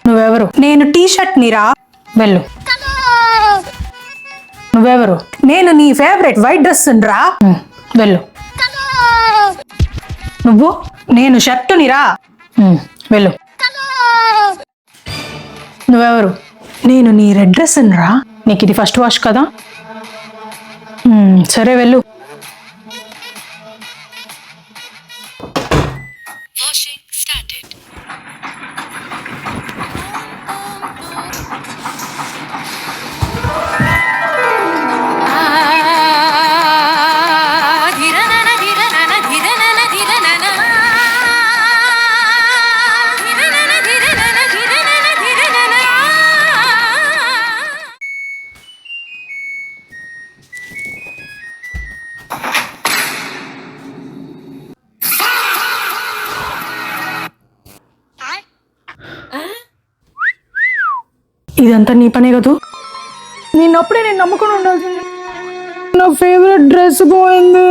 నువ్వెవరు? నేను T shirt నిరా. వెళ్ళు. నువ్వెవరు? నేను నీ ఫేవరెట్ వైట్ డ్రెస్ రా. వెళ్ళు. నువ్వు? నేను షర్టు నిరా. వెళ్ళు. నువ్వెవరు? నేను నీ రెడ్ డ్రెస్ రా. నీకు ఇది ఫస్ట్ వాష్ కదా. సరే వెళ్ళు. ఇదంతా నీ పనే కదూ. నేనప్పుడే నమ్ముకుని ఉండాల్సింది. నా ఫేవరెట్ డ్రెస్ పోయింది.